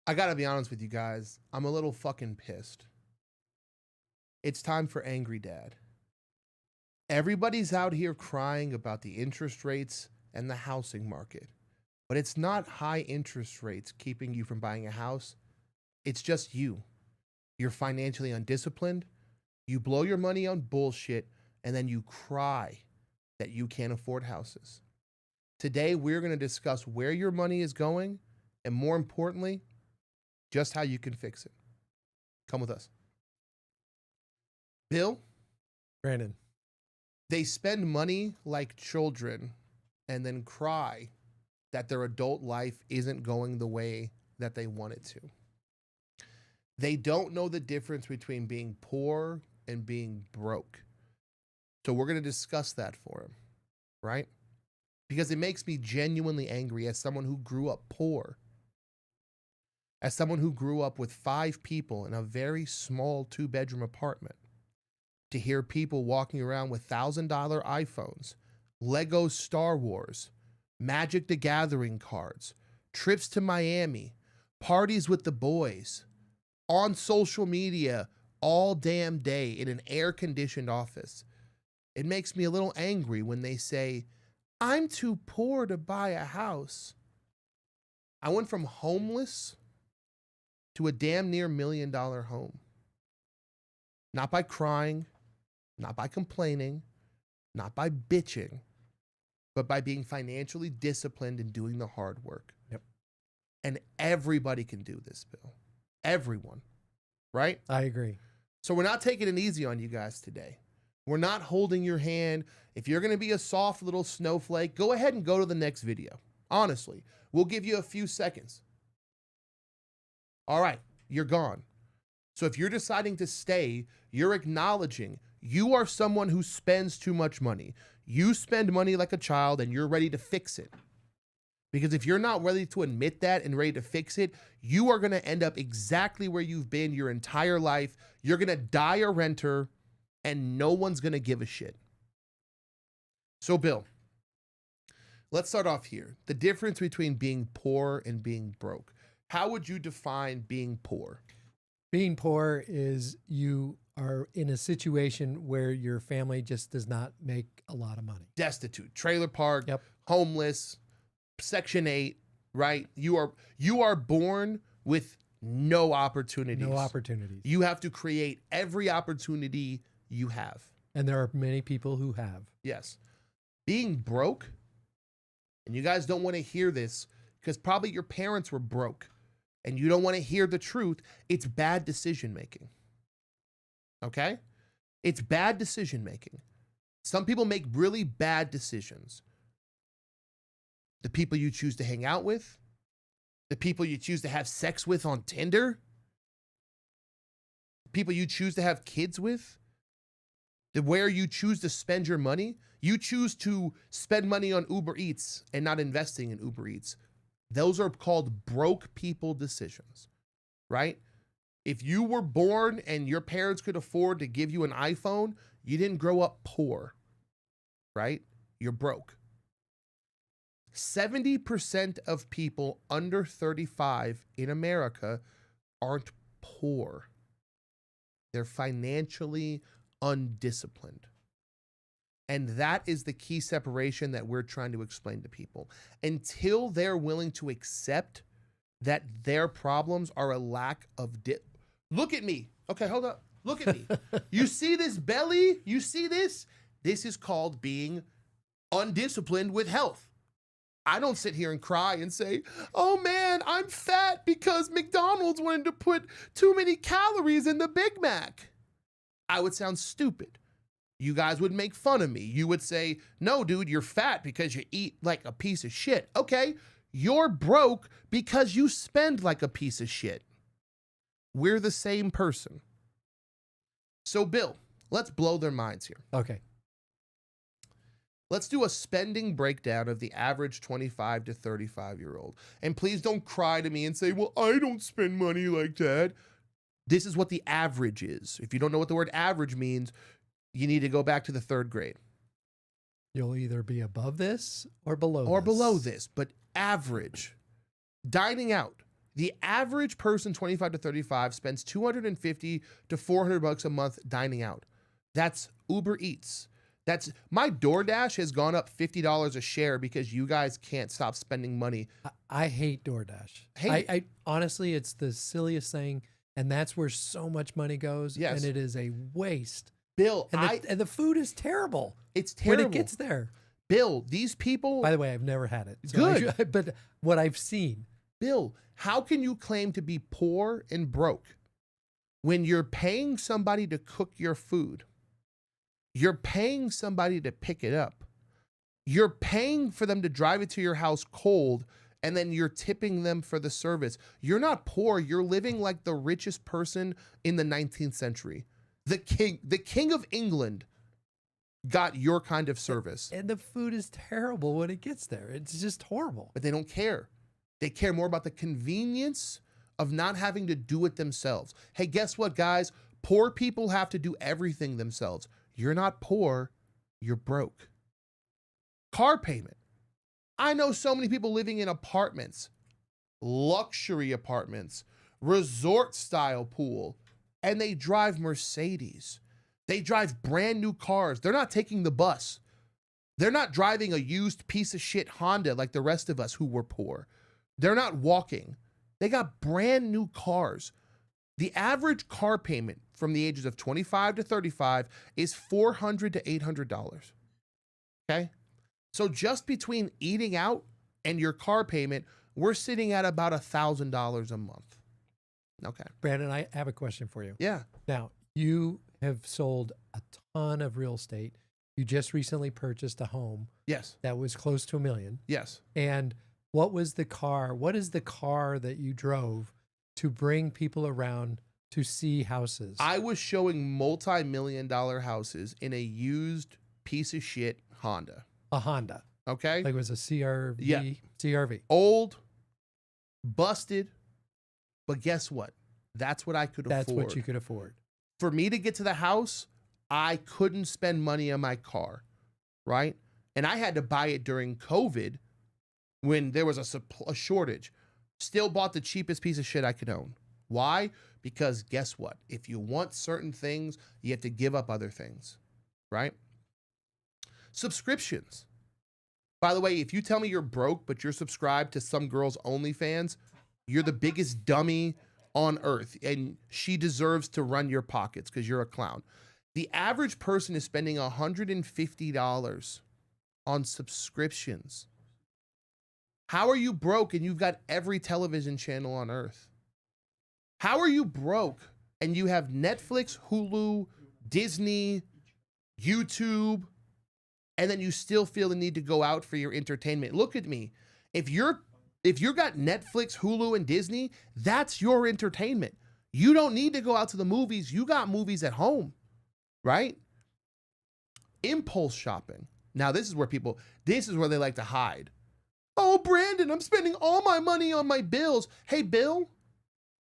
I gotta be honest with you guys. I'm a little fucking pissed. It's time for Angry Dad. Everybody's out here crying about the interest rates and the housing market. But it's not high interest rates keeping you from buying a house. It's just you. You're financially undisciplined. You blow your money on bullshit and then you cry that you can't afford houses. Today, we're going to discuss where your money is going and, more importantly, just how you can fix it. Come with us. Bill? Brandon. They spend money like children and then cry that their adult life isn't going the way that they want it to. They don't know the difference between being poor and being broke. So we're going to discuss that for them, right? Because it makes me genuinely angry as someone who grew up poor, as someone who grew up with 5 people in a very small 2-bedroom apartment, to hear people walking around with $1,000 iPhones, Lego Star Wars, Magic the Gathering cards, trips to Miami, parties with the boys, on social media all damn day in an air-conditioned office. It makes me a little angry when they say, I'm too poor to buy a house. I went from homeless to a damn near $1 million home. Not by crying, not by complaining, not by bitching, but by being financially disciplined and doing the hard work. Yep. And everybody can do this, Bill. Everyone. Right? I agree. So we're not taking it easy on you guys today. We're not holding your hand. If you're going to be a soft little snowflake, go ahead and go to the next video. Honestly, we'll give you a few seconds. All right, you're gone. So if you're deciding to stay, you're acknowledging you are someone who spends too much money. You spend money like a child and you're ready to fix it. Because if you're not ready to admit that and ready to fix it, you are going to end up exactly where you've been your entire life. You're going to die a renter and no one's going to give a shit. So, Bill, let's start off here. The difference between being poor and being broke. How would you define being poor? Being poor is you are in a situation where your family just does not make a lot of money. Destitute, trailer park, Yep. homeless, Section 8, right? You are born with no opportunities. No opportunities. You have to create every opportunity you have. And there are many people who have. Yes. Being broke, and you guys don't want to hear this because probably your parents were broke and you don't want to hear the truth. It's bad decision making. Okay? It's bad decision making. Some people make really bad decisions. The people you choose to hang out with, the people you choose to have sex with on Tinder, people you choose to have kids with, where you choose to spend your money. You choose to spend money on Uber Eats and not investing in Uber Eats. Those are called broke people decisions, right? If you were born and your parents could afford to give you an iPhone, you didn't grow up poor, right? You're broke. 70% of people under 35 in America aren't poor. They're financially undisciplined. And that is the key separation that we're trying to explain to people. Until they're willing to accept that their problems are a lack of Look at me. Okay, hold up. Look at me. You see this belly? You see this? This is called being undisciplined with health. I don't sit here and cry and say, oh man, I'm fat because McDonald's wanted to put too many calories in the Big Mac. I would sound stupid. You guys would make fun of me. You would say, no, dude, you're fat because you eat like a piece of shit. Okay, you're broke because you spend like a piece of shit. We're the same person. So, Bill, let's blow their minds here. Okay. Let's do a spending breakdown of the average 25 to 35-year-old. And please don't cry to me and say, well, I don't spend money like that. This is what the average is. If you don't know what the word average means, you need to go back to the 3rd grade. You'll either be above this or below Or this. below this, but average. Dining out. The average person 25 to 35 spends 250 to 400 bucks a month dining out. That's Uber Eats. That's my DoorDash has gone up $50 a share because you guys can't stop spending money. I hate DoorDash. Hate it. I honestly, it's the silliest thing, and that's where so much money goes. Yes. And it is a waste. Bill, And the food is terrible. it's terrible. When it gets there. Bill, these people. By the way, I've never had it. Good. But what I've seen. Bill, how can you claim to be poor and broke when you're paying somebody to cook your food? You're paying somebody to pick it up. You're paying for them to drive it to your house cold, and then you're tipping them for the service. You're not poor. You're living like the richest person in the 19th century. The king of England got your kind of service. And the food is terrible when it gets there. It's just horrible. But they don't care. They care more about the convenience of not having to do it themselves. Hey, guess what, guys? Poor people have to do everything themselves. You're not poor, you're broke. Car payment. I know so many people living in apartments, luxury apartments, resort style pool, and they drive Mercedes. They drive brand new cars. They're not taking the bus. They're not driving a used piece of shit Honda like the rest of us who were poor. They're not walking. They got brand new cars. The average car payment from the ages of 25 to 35 is $400 to $800. Okay? So just between eating out and your car payment, we're sitting at about $1,000 a month. Okay. Brandon, I have a question for you. Yeah. Now, you have sold a ton of real estate. You just recently purchased a home Yes. that was close to $1 million. Yes. And what is the car that you drove to bring people around to see houses? I was showing multi-million-dollar houses in a used piece of shit Honda. A Honda. Okay? Like it was a CRV. Yeah. CRV. Old, busted, but guess what? That's what I could afford. That's what you could afford. For me to get to the house, I couldn't spend money on my car, right? And I had to buy it during COVID when there was a shortage. Still bought the cheapest piece of shit I could own. Why? Because guess what? If you want certain things, you have to give up other things, right? Subscriptions. By the way, if you tell me you're broke, but you're subscribed to some girl's OnlyFans, you're the biggest dummy on earth, and she deserves to run your pockets because you're a clown. The average person is spending $150 on subscriptions. How are you broke and you've got every television channel on earth? How are you broke and you have Netflix, Hulu, Disney, YouTube, and then you still feel the need to go out for your entertainment? Look at me. If you got Netflix, Hulu, and Disney, that's your entertainment. You don't need to go out to the movies. You got movies at home, right? Impulse shopping. Now, this is where they like to hide. Oh, Brandon, I'm spending all my money on my bills. Hey, Bill,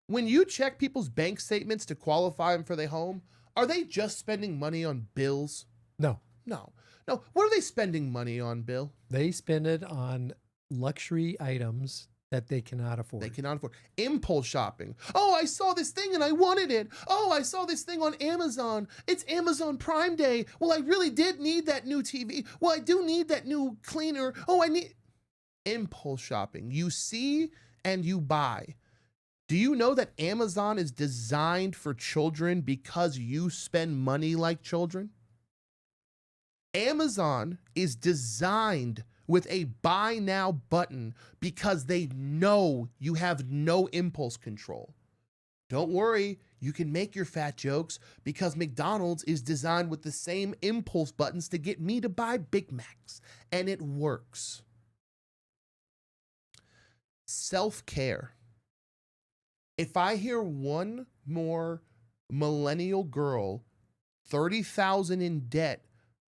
when you check people's bank statements to qualify them for their home, are they just spending money on bills? No. No. What are they spending money on, Bill? They spend it on luxury items that they cannot afford. They cannot afford. Impulse shopping. Oh, I saw this thing and I wanted it. Oh, I saw this thing on Amazon. It's Amazon Prime Day. Well, I really did need that new TV. Well, I do need that new cleaner. Oh, I need... Impulse shopping. You see and you buy. Do you know that Amazon is designed for children because you spend money like children? Amazon is designed with a buy now button because they know you have no impulse control. Don't worry, you can make your fat jokes because McDonald's is designed with the same impulse buttons to get me to buy Big Macs, and it works. Self-care. If I hear one more millennial girl, 30,000 in debt,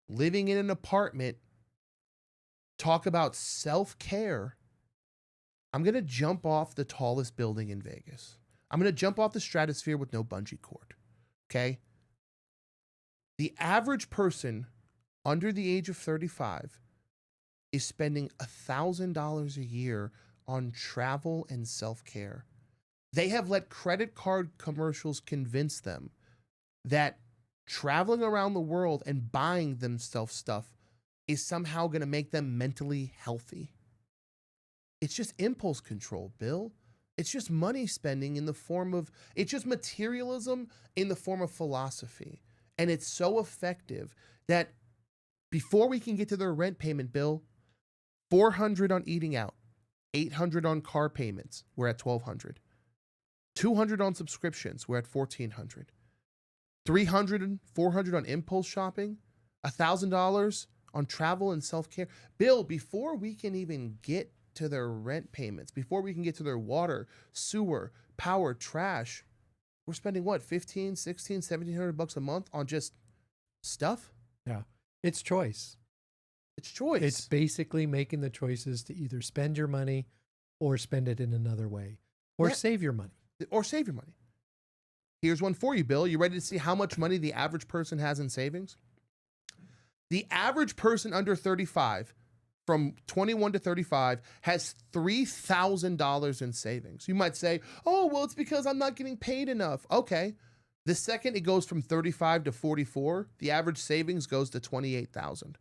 living in an apartment, talk about self-care, I'm going to jump off the tallest building in Vegas. I'm going to jump off the stratosphere with no bungee cord. Okay? The average person under the age of 35 is spending $1,000 a year on travel and self-care. They have let credit card commercials convince them that traveling around the world and buying themselves stuff is somehow going to make them mentally healthy. It's just impulse control, Bill. It's just money spending in the form of, it's just materialism in the form of philosophy. And it's so effective that before we can get to their rent payment bill, $400 on eating out, $800 on car payments, we're at $1,200. $200 on subscriptions, we're at $1,400. $300 and $400 on impulse shopping, $1,000 on travel and self-care. Bill, before we can even get to their rent payments, before we can get to their water, sewer, power, trash, we're spending what, 15, 16, 1,700 bucks a month on just stuff? Yeah. It's choice. It's choice. It's basically making the choices to either spend your money or spend it in another way or save your money. Or save your money. Here's one for you, Bill. You ready to see how much money the average person has in savings? The average person under 35, from 21 to 35, has $3,000 in savings. You might say, oh, well, it's because I'm not getting paid enough. Okay. The second it goes from 35 to 44, the average savings goes to 28,000.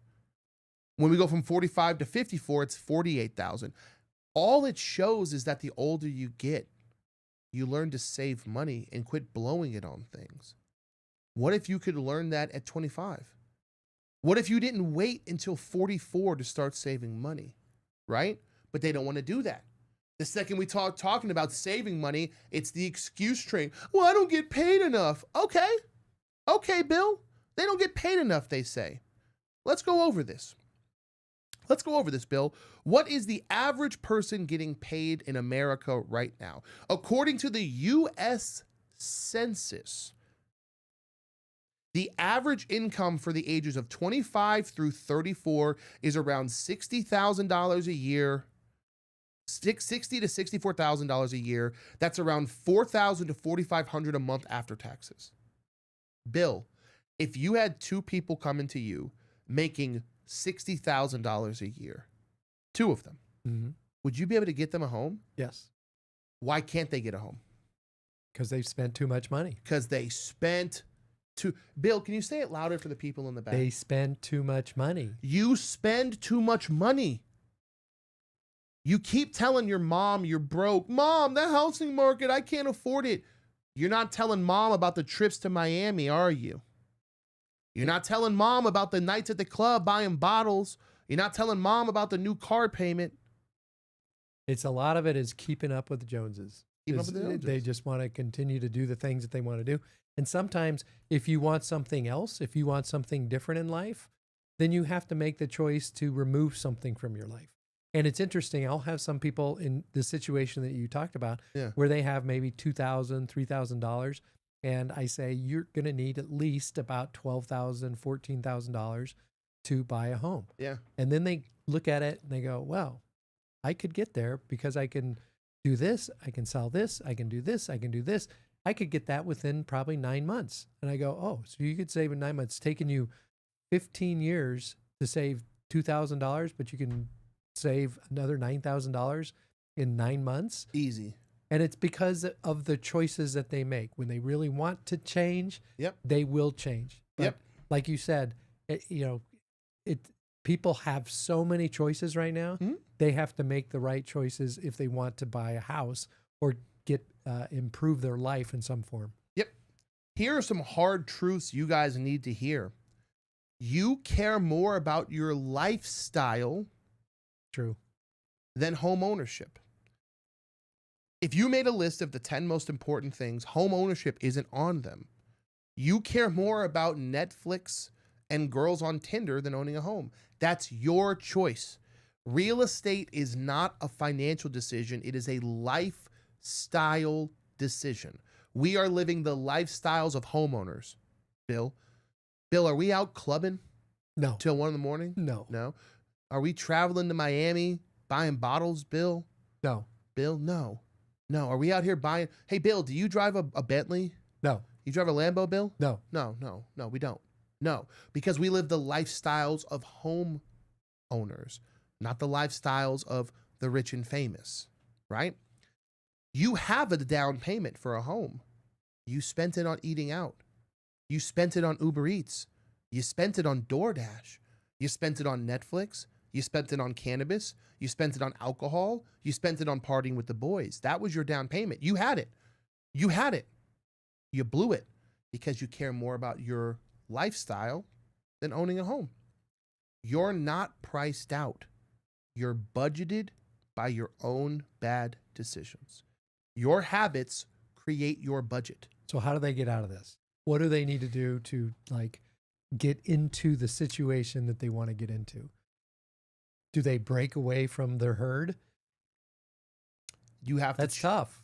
When we go from 45 to 54, it's 48,000. All it shows is that the older you get, you learn to save money and quit blowing it on things. What if you could learn that at 25? What if you didn't wait until 44 to start saving money, right? But they don't want to do that. The second we talking about saving money, it's the excuse train. Well, I don't get paid enough. Okay. Okay, Bill. They don't get paid enough, they say. Let's go over this. Let's go over this, Bill. What is the average person getting paid in America right now? According to the U.S. Census, the average income for the ages of 25 through 34 is around $60,000 a year, $60,000 to $64,000 a year. That's around $4,000 to $4,500 a month after taxes. Bill, if you had two people coming to you making $60,000 a year, two of them, would you be able to get them a home? Yes. Why can't they get a home? Because they've spent too much money. Because they spent too. Bill, can you say it louder for the people in the back? They spend too much money. You spend too much money. You keep telling your mom you're broke. Mom, the housing market, I can't afford it. You're not telling mom about the trips to Miami, are you? You're not telling mom about the nights at the club buying bottles. You're not telling mom about the new car payment. It's a lot of it is keeping up with the Joneses. Keeping up with the Joneses. They just want to continue to do the things that they want to do. And sometimes if you want something else, if you want something different in life, then you have to make the choice to remove something from your life. And it's interesting. I'll have some people in the situation that you talked about where they have maybe $2,000, $3,000. And I say, you're going to need at least about $12,000, $14,000 to buy a home. Yeah. And then they look at it and they go, well, I could get there because I can do this. I can sell this. I can do this. I can do this. I could get that within probably 9 months. And I go, oh, so you could save in 9 months. It's taken you 15 years to save $2,000, but you can save another $9,000 in 9 months. Easy. And it's because of the choices that they make. When they really want to change, they will change. But like you said, people have so many choices right now. They have to make the right choices if they want to buy a house or improve their life in some form. Yep. Here are some hard truths you guys need to hear. You care more about your lifestyle than home ownership. If you made a list of the 10 most important things, home ownership isn't on them. You care more about Netflix and girls on Tinder than owning a home. That's your choice. Real estate is not a financial decision. It is a lifestyle decision. We are living the lifestyles of homeowners. Bill, are we out clubbing? No. Till 1 a.m? No. Are we traveling to Miami buying bottles, Bill? No. Bill, no. No. Are we out here buying? Hey, Bill, do you drive a Bentley? No. You drive a Lambo, Bill? No. No, we don't. No, because we live the lifestyles of home owners, not the lifestyles of the rich and famous, right? You have a down payment for a home. You spent it on eating out. You spent it on Uber Eats. You spent it on DoorDash. You spent it on Netflix. You spent it on cannabis. You spent it on alcohol. You spent it on partying with the boys. That was your down payment. You had it. You had it. You blew it because you care more about your lifestyle than owning a home. You're not priced out. You're budgeted by your own bad decisions. Your habits create your budget. So how do they get out of this? What do they need to do to like get into the situation that they want to get into? Do they break away from their herd? You have That's to. tough.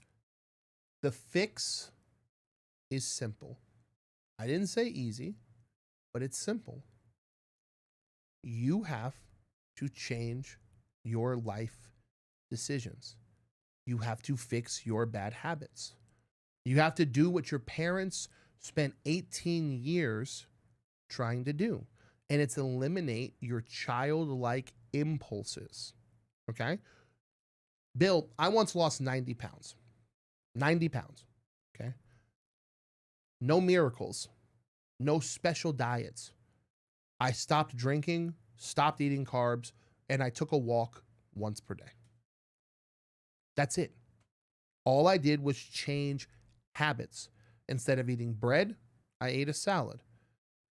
The fix is simple. I didn't say easy, but it's simple. You have to change your life decisions. You have to fix your bad habits. You have to do what your parents spent 18 years trying to do, and it's eliminate your childlike impulses. Okay? Bill, I once lost 90 pounds. 90 pounds. Okay? No miracles. No special diets. I stopped drinking, stopped eating carbs, and I took a walk once per day. That's it. All I did was change habits. Instead of eating bread, I ate a salad.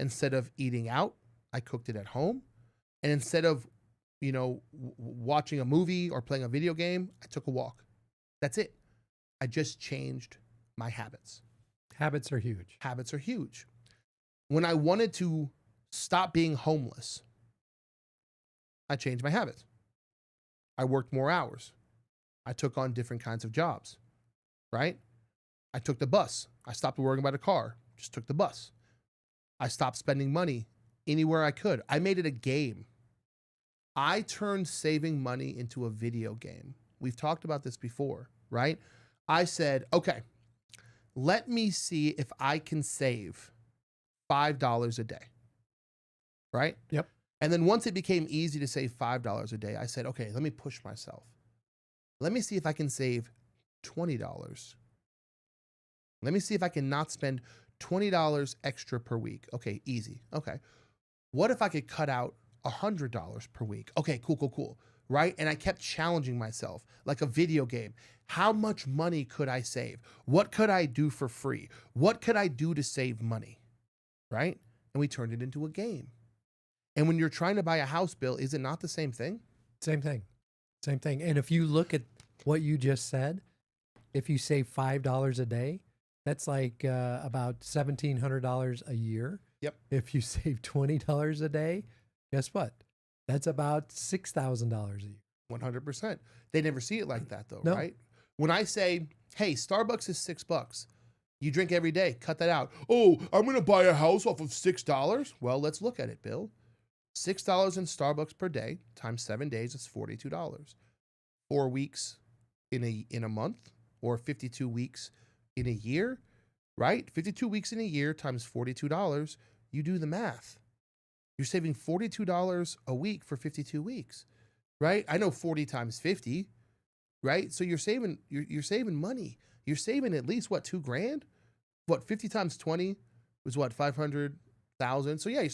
Instead of eating out, I cooked it at home. And instead of, watching a movie or playing a video game, I took a walk. That's it. I just changed my habits. Habits are huge. Habits are huge. When I wanted to stop being homeless, I changed my habits. I worked more hours. I took on different kinds of jobs, right? I took the bus. I stopped worrying about a car, just took the bus. I stopped spending money anywhere I could. I made it a game. I turned saving money into a video game. We've talked about this before, right? I said, okay, let me see if I can save $5 a day, right? Yep. And then once it became easy to save $5 a day, I said, okay, let me push myself. Let me see if I can save $20. Let me see if I can not spend $20 extra per week. Okay, easy. Okay. What if I could cut out $100 per week? Okay, cool. Right? And I kept challenging myself like a video game. How much money could I save? What could I do for free? What could I do to save money? Right? And we turned it into a game. And when you're trying to buy a house, Bill, is it not the same thing? Same thing. And if you look at what you just said, if you save $5 a day, that's like about $1,700 a year. Yep. If you save $20 a day, guess what? That's about $6,000 a year. 100%. They never see it like that though, No. right? When I say, hey, Starbucks is $6. You drink every day, cut that out. Oh, I'm going to buy a house off of $6. Well, let's look at it, Bill. $6 in Starbucks per day times 7 days is $42. 4 weeks in a month, or 52 weeks in a year, right? 52 weeks in a year times $42. You do the math. You're saving $42 a week for 52 weeks, right? I know 40 times 50, right? So you're saving money. You're saving at least what, $2,000? What, 50 times 20 was what, 500,000? So yeah, you're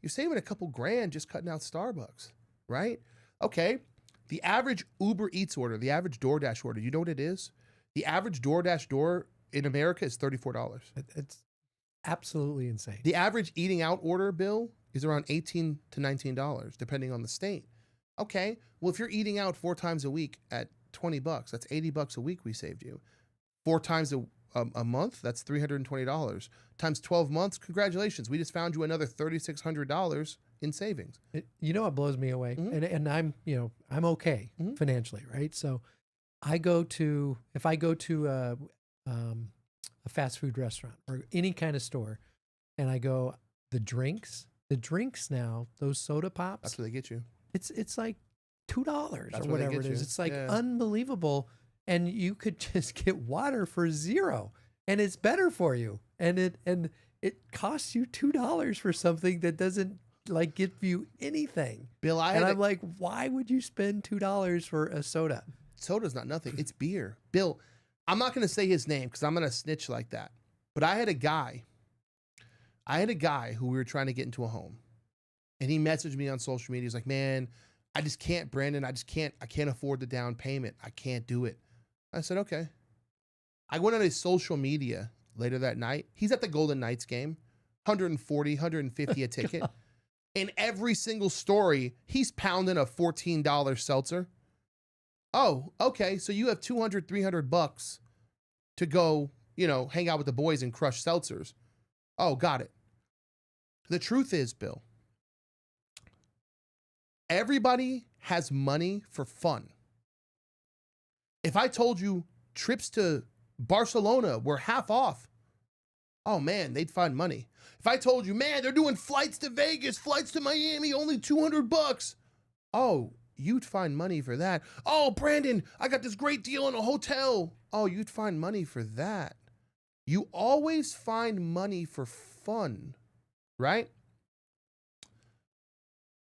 saving a couple grand just cutting out Starbucks, right? Okay. The average Uber Eats order, the average DoorDash order, you know what it is? The average DoorDash door in America is $34. It's absolutely insane. The average eating out order bill is around $18 to $19, depending on the state. Okay, well, if you're eating out 4 times a week at $20, that's $80 a week we saved you. 4 times a month, that's $320. Times 12 months, congratulations. We just found you another $3,600 in savings. You know what blows me away? Mm-hmm. And I'm, I'm okay financially, right? So if I go to a fast food restaurant or any kind of store and I go, the drinks now, those soda pops, That's what they get you. it's like $2 or That's whatever what it they is. get you. It's like Yeah. unbelievable. And you could just get water for $0 and it's better for you. And it costs you $2 for something that doesn't like give you anything. Bill, I'm like, why would you spend $2 for a soda? Soda's not nothing. It's beer. Bill, I'm not going to say his name because I'm going to snitch like that. But I had a guy who we were trying to get into a home. And he messaged me on social media. He's like, man, I just can't, Brandon. I can't afford the down payment. I can't do it. I said, okay. I went on his social media later that night. He's at the Golden Knights game, 140, 150 a ticket. In every single story, he's pounding a $14 seltzer. Oh, okay. So you have 200, 300 bucks to go, hang out with the boys and crush seltzers. Oh, got it. The truth is, Bill, everybody has money for fun. If I told you trips to Barcelona were half off, oh man, they'd find money. If I told you, man, they're doing flights to Vegas, flights to Miami, only 200 bucks. Oh, you'd find money for that. Oh, Brandon, I got this great deal in a hotel. Oh, you'd find money for that. You always find money for fun, right?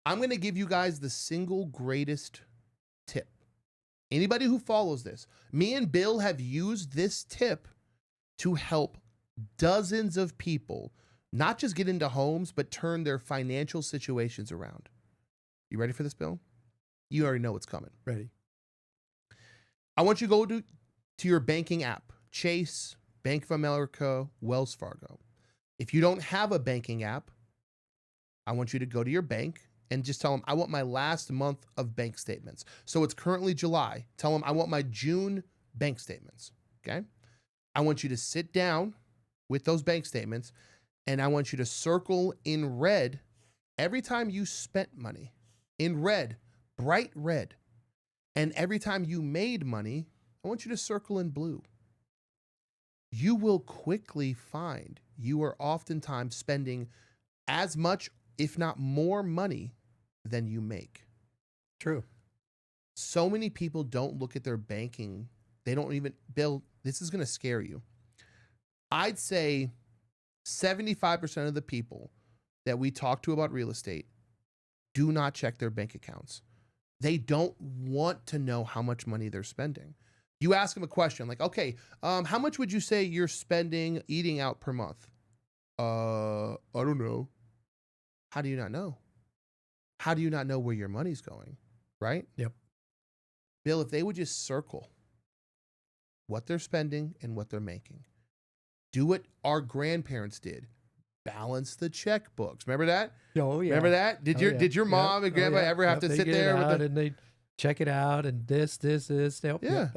I'm going to give you guys the single greatest tip. Anybody who follows this, me and Bill have used this tip to help dozens of people not just get into homes, but turn their financial situations around. You ready for this, Bill? You already know what's coming. Ready. I want you to go to your banking app, Chase, Bank of America, Wells Fargo. If you don't have a banking app, I want you to go to your bank and just tell them, I want my last month of bank statements. So it's currently July. Tell them, I want my June bank statements, okay? I want you to sit down with those bank statements, and I want you to circle in red every time you spent money. In red, bright red. And every time you made money, I want you to circle in blue. You will quickly find you are oftentimes spending as much, if not more money than you make. True. So many people don't look at their banking. They don't even, Bill, this is going to scare you. I'd say 75% of the people that we talk to about real estate do not check their bank accounts. They don't want to know how much money they're spending. You ask them a question like, okay, how much would you say you're spending eating out per month? I don't know. How do you not know? How do you not know where your money's going? Right? Yep. Bill, if they would just circle what they're spending and what they're making, do what our grandparents did. Balance the checkbooks. Remember that? Oh yeah. Remember that? Did your mom and grandpa ever have to They sit get there it out with and they check it out and this. Yep, Yeah.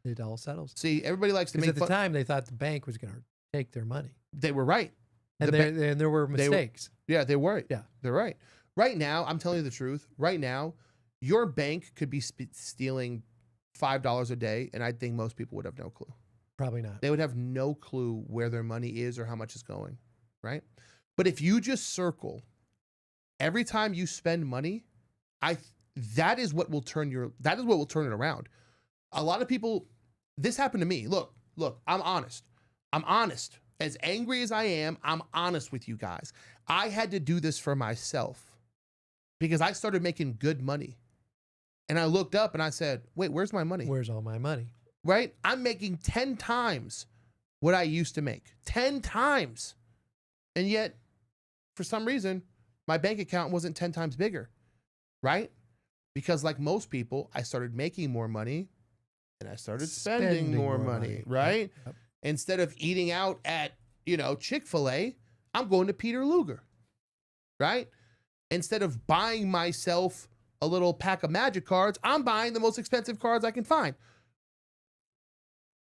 It all settles. See, everybody likes to Because make at the fun. time they thought the bank was going to take their money, They were right. and there were mistakes. Yeah, they were. Yeah. They're right. Right now, I'm telling you the truth. Right now, your bank could be stealing $5 a day, and I think most people would have no clue. Probably not. They would have no clue where their money is or how much is going, right? But if you just circle every time you spend money, that is what will turn it around. A lot of people, this happened to me. Look, I'm honest. As angry as I am, I'm honest with you guys. I had to do this for myself because I started making good money. And I looked up and I said, wait, where's my money? Where's all my money? Right? I'm making 10 times what I used to make. 10 times. And yet, for some reason, my bank account wasn't 10 times bigger. Right? Because like most people, I started making more money and I started spending more money. Right? Yep. Instead of eating out at, Chick-fil-A, I'm going to Peter Luger. Right? Instead of buying myself a little pack of Magic cards, I'm buying the most expensive cards I can find.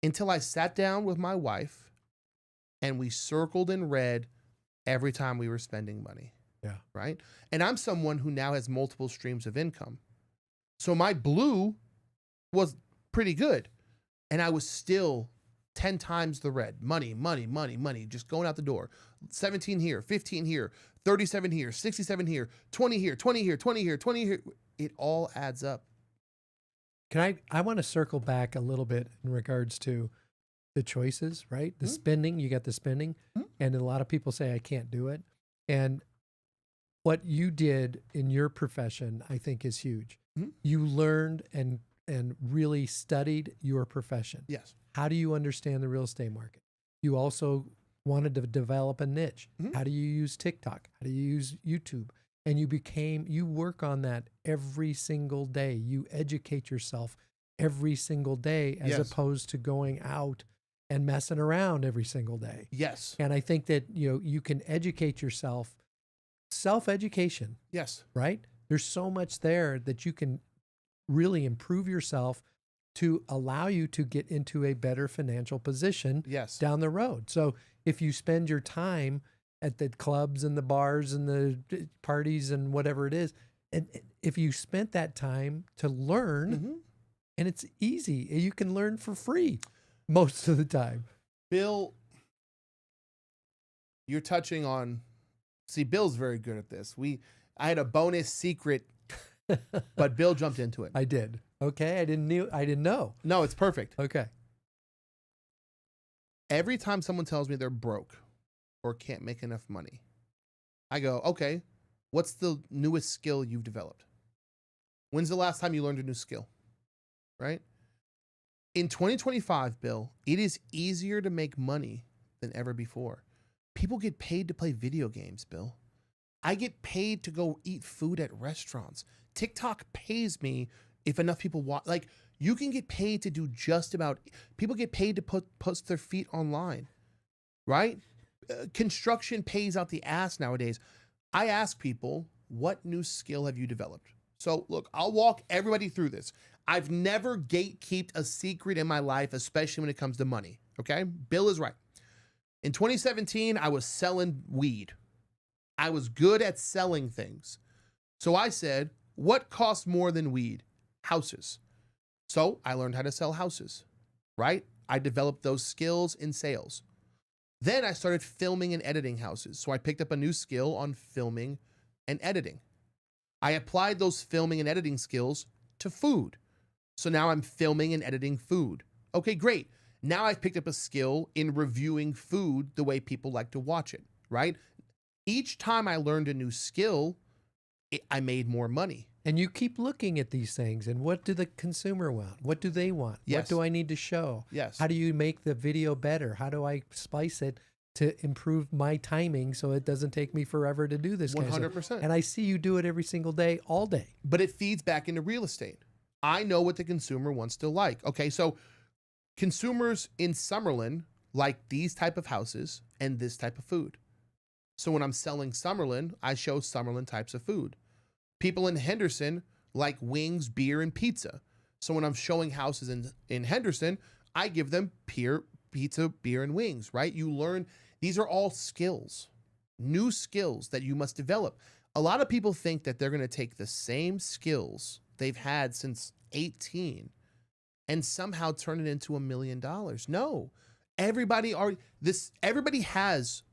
Until I sat down with my wife and we circled in red every time we were spending money. Yeah. Right? And I'm someone who now has multiple streams of income. So my blue was pretty good. And I was still 10 times the red. Money, just going out the door. 17 here, 15 here, 37 here, 67 here, 20 here, 20 here, 20 here, 20 here. It all adds up. I want to circle back a little bit in regards to the choices, right? The spending, you got the spending, and a lot of people say, I can't do it. And what you did in your profession, I think is huge. You learned and and really studied your profession. Yes. How do you understand the real estate market? You also wanted to develop a niche. Mhm. How do you use TikTok? How do you use YouTube? And you work on that every single day. You educate yourself every single day as Yes. opposed to going out and messing around every single day. Yes. And I think that, you can educate yourself, self-education, Yes. right? There's so much there that you can really improve yourself to allow you to get into a better financial position Yes. down the road. So if you spend your time at the clubs and the bars and the parties and whatever it is, and if you spent that time to learn, Mhm. and it's easy, you can learn for free most of the time. Bill, you're touching on. See, Bill's very good at this. I had a bonus secret, but Bill jumped into it. I did. Okay. I didn't know. No, it's perfect. Okay. Every time someone tells me they're broke or can't make enough money, I go, okay, what's the newest skill you've developed? When's the last time you learned a new skill? Right? In 2025, Bill, it is easier to make money than ever before. People get paid to play video games, Bill. I get paid to go eat food at restaurants. TikTok pays me if enough people watch. Like, you can get paid to do just about. People get paid to post their feet online, right? Construction pays out the ass nowadays. I ask people, what new skill have you developed? So look, I'll walk everybody through this. I've never gatekeeped a secret in my life, especially when it comes to money. Okay, Bill is right. In 2017, I was selling weed. I was good at selling things. So I said, what costs more than weed? Houses. So I learned how to sell houses, right? I developed those skills in sales. Then I started filming and editing houses. So I picked up a new skill on filming and editing. I applied those filming and editing skills to food. So now I'm filming and editing food. Okay, great. Now I've picked up a skill in reviewing food the way people like to watch it, right? Each time I learned a new skill, I made more money. And you keep looking at these things and what do the consumer want? What do they want? Yes. What do I need to show? Yes. How do you make the video better? How do I splice it to improve my timing so it doesn't take me forever to do this kind of stuff? 100%. And I see you do it every single day, all day. But it feeds back into real estate. I know what the consumer wants to like. Okay, so consumers in Summerlin like these type of houses and this type of food. So when I'm selling Summerlin, I show Summerlin types of food. People in Henderson like wings, beer, and pizza. So when I'm showing houses in Henderson, I give them pizza, beer, and wings, right? You learn, these are all skills, new skills that you must develop. A lot of people think that they're going to take the same skills they've had since 18 and somehow turn it into $1 million. No, everybody has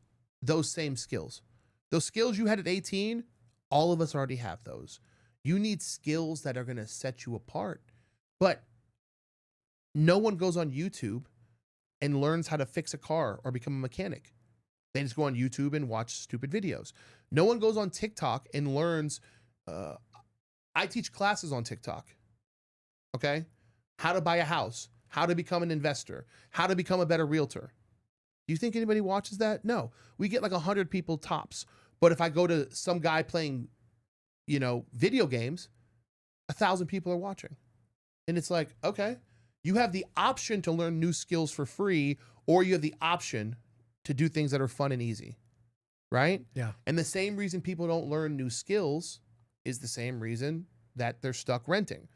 those same skills. Those skills you had at 18, all of us already have those. You need skills that are going to set you apart. But no one goes on YouTube and learns how to fix a car or become a mechanic. They just go on YouTube and watch stupid videos. No one goes on TikTok and learns. I teach classes on TikTok. Okay? How to buy a house, how to become an investor, how to become a better realtor. Do you think anybody watches that? No. We get like 100 people tops. But if I go to some guy playing, video games, 1,000 people are watching. And it's like, okay, you have the option to learn new skills for free, or you have the option to do things that are fun and easy, right? Yeah. And the same reason people don't learn new skills is the same reason that they're stuck renting.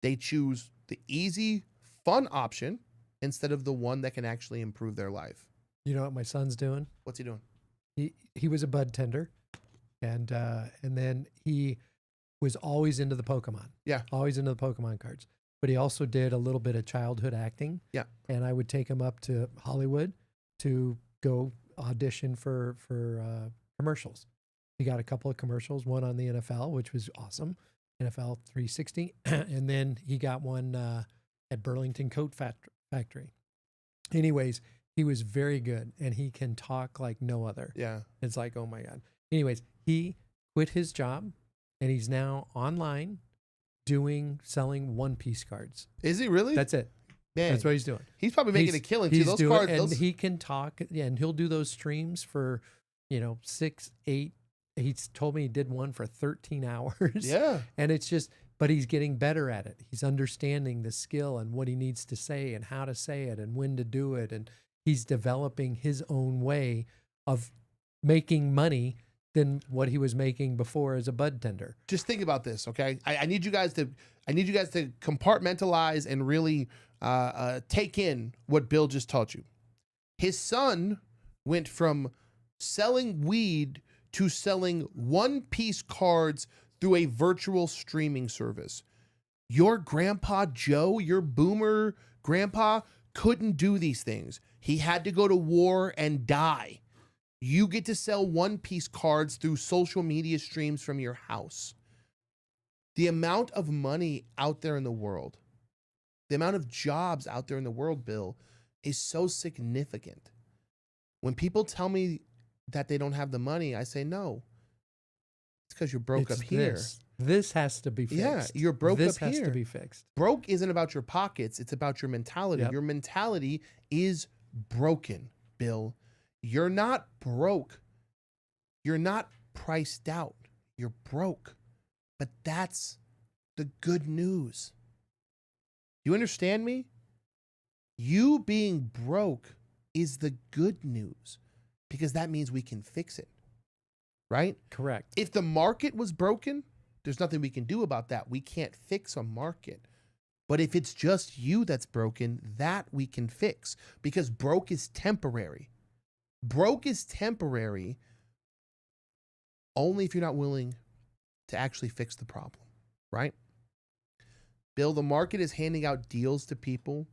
They choose the easy, fun option instead of the one that can actually improve their life. You know what my son's doing? What's he doing? He was a bud tender, and then he was always into the Pokemon. Yeah. Always into the Pokemon cards. But he also did a little bit of childhood acting. Yeah. And I would take him up to Hollywood to go audition for commercials. He got a couple of commercials, one on the NFL, which was awesome, NFL 360, and then he got one at Burlington Coat Factory. Anyways, he was very good, and he can talk like no other. Yeah. It's like, oh my God. Anyways, he quit his job, and he's now online selling one-piece cards. Is he really? That's it. Man, That's what he's doing. he's probably making a killing too. He's Those doing, cards, and those, he can talk, and he'll do those streams for, 6, 8. He's told me he did one for 13 hours. yeah. And it's just, but he's getting better at it. He's understanding the skill and what he needs to say and how to say it and when to do it. And he's developing his own way of making money than what he was making before as a bud tender. Just think about this, okay? I need you guys to compartmentalize and really take in what Bill just taught you. His son went from selling weed to selling one-piece cards through a virtual streaming service. Your grandpa Joe, your boomer grandpa, couldn't do these things. He had to go to war and die. You get to sell one-piece cards through social media streams from your house. The amount of money out there in the world, the amount of jobs out there in the world, Bill, is so significant. When people tell me that they don't have the money, I say, no. It's because you're broke up here. This has to be fixed. Yeah, you're broke up here. This has to be fixed. Broke isn't about your pockets. It's about your mentality. Yep. Your mentality is broken, Bill. You're not broke. You're not priced out. You're broke. But that's the good news. You understand me? You being broke is the good news because that means we can fix it, right? Correct. If the market was broken, there's nothing we can do about that. We can't fix a market. But if it's just you that's broken, that we can fix because broke is temporary. Broke is temporary only if you're not willing to actually fix the problem, right? Bill, the market is handing out deals to people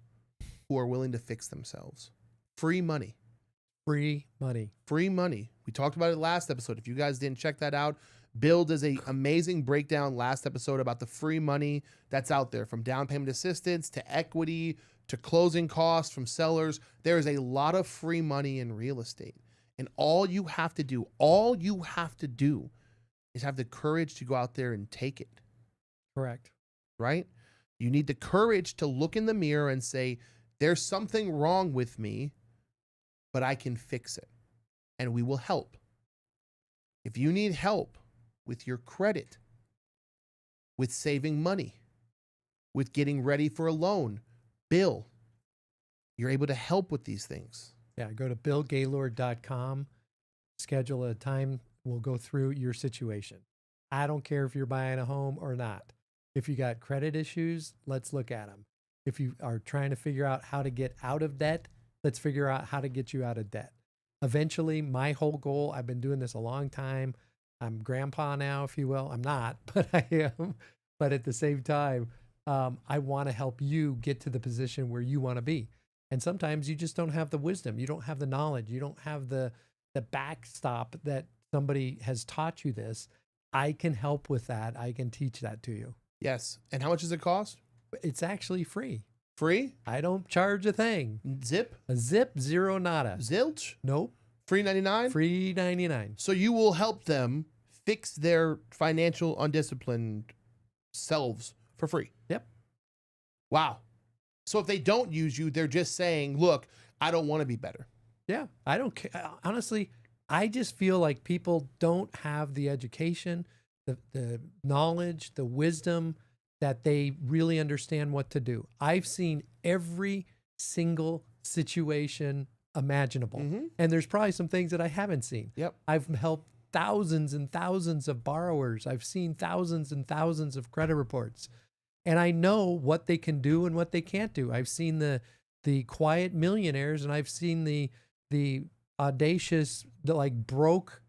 who are willing to fix themselves. Free money. Free money. Free money. We talked about it last episode. If you guys didn't check that out, Bill does an amazing breakdown last episode about the free money that's out there, from down payment assistance to equity to closing costs from sellers. There is a lot of free money in real estate. And all you have to do is have the courage to go out there and take it. Correct. Right? You need the courage to look in the mirror and say, there's something wrong with me, but I can fix it. And we will help. If you need help with your credit, with saving money, with getting ready for a loan, Bill, you're able to help with these things. Yeah, go to BillGaylord.com, schedule a time. We'll go through your situation. I don't care if you're buying a home or not. If you got credit issues, let's look at them. If you are trying to figure out how to get out of debt, let's figure out how to get you out of debt. Eventually, my whole goal, I've been doing this a long time. I'm grandpa now, if you will. I'm not, but I am. But at the same time, I want to help you get to the position where you want to be. And sometimes you just don't have the wisdom. You don't have the knowledge. You don't have the backstop that somebody has taught you this. I can help with that. I can teach that to you. Yes. And how much does it cost? It's actually free. Free? I don't charge a thing. Zip? A zip, zero, nada. Zilch? Nope. Free 99? Free 99. So you will help them fix their financial undisciplined selves for free. Yep. Wow. So if they don't use you, they're just saying, look, I don't want to be better. Yeah. I don't care. Honestly, I just feel like people don't have the education, the knowledge, the wisdom that they really understand what to do. I've seen every single situation imaginable. Mm-hmm. And there's probably some things that I haven't seen. Yep. I've helped thousands and thousands of borrowers. I've seen thousands and thousands of credit reports. And I know what they can do and what they can't do. I've seen the quiet millionaires, and I've seen the audacious, broke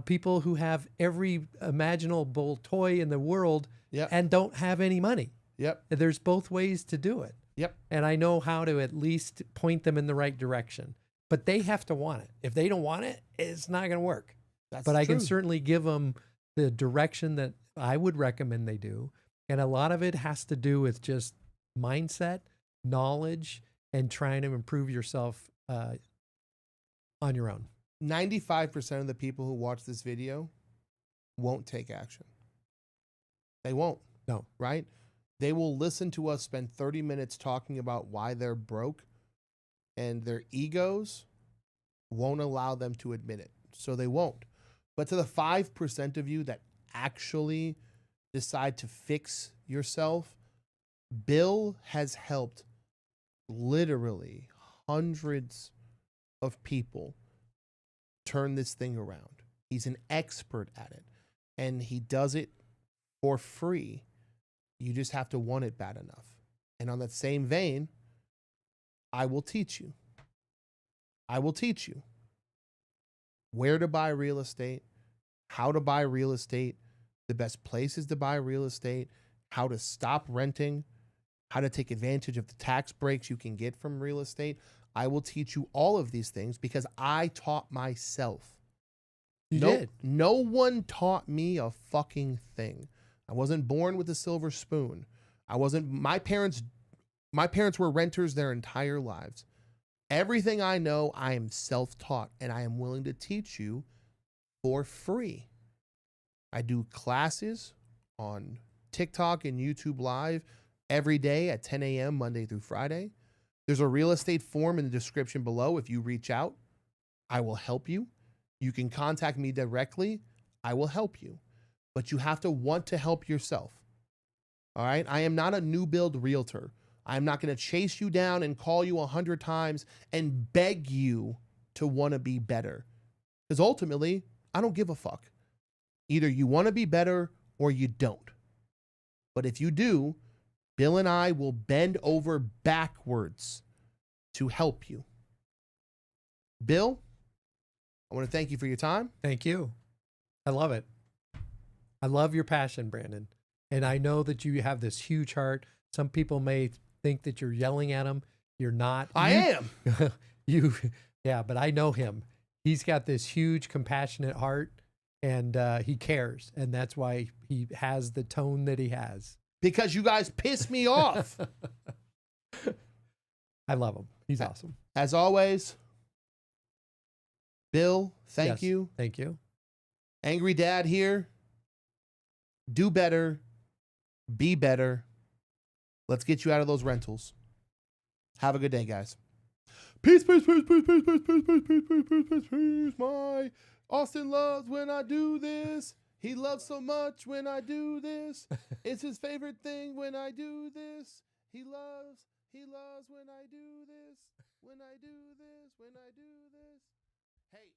people who have every imaginable toy in the world Yep. and don't have any money. Yep. There's both ways to do it. Yep. And I know how to at least point them in the right direction. But they have to want it. If they don't want it, it's not going to work. That's But I can true. certainly give them the direction that I would recommend they do. And a lot of it has to do with just mindset, knowledge, and trying to improve yourself on your own. 95% of the people who watch this video won't take action. They won't. No. Right? They will listen to us spend 30 minutes talking about why they're broke, and their egos won't allow them to admit it. So they won't. But to the 5% of you that actually decide to fix yourself, Bill has helped literally hundreds of people turn this thing around. He's an expert at it, and he does it for free. You just have to want it bad enough. And on that same vein, I will teach you. I will teach you where to buy real estate, how to buy real estate, the best places to buy real estate, how to stop renting, how to take advantage of the tax breaks you can get from real estate. I will teach you all of these things because I taught myself. You did. No one taught me a fucking thing. I wasn't born with a silver spoon. My parents were renters their entire lives. Everything I know, I am self-taught, and I am willing to teach you for free. I do classes on TikTok and YouTube Live every day at 10 a.m. Monday through Friday. There's a real estate form in the description below. If you reach out, I will help you. You can contact me directly. I will help you. But you have to want to help yourself. All right? I am not a new build realtor. I'm not going to chase you down and call you 100 times and beg you to want to be better. Because ultimately, I don't give a fuck. Either you want to be better or you don't. But if you do, Bill and I will bend over backwards to help you. Bill, I want to thank you for your time. Thank you. I love it. I love your passion, Brandon. And I know that you have this huge heart. Some people may think that you're yelling at him. You're not. I am. Yeah, but I know him. He's got this huge, compassionate heart, and he cares. And that's why he has the tone that he has. Because you guys piss me off. I love him. He's awesome. As always, Bill, thank you. Thank you. Angry Dad here. Do better. Be better. Let's get you out of those rentals. Have a good day, guys. Peace, peace, peace, peace, peace, peace, peace, peace, peace, peace, peace, peace, peace. My Austin loves when I do this. He loves so much when I do this. It's his favorite thing when I do this. He loves when I do this. When I do this. When I do this. Hey.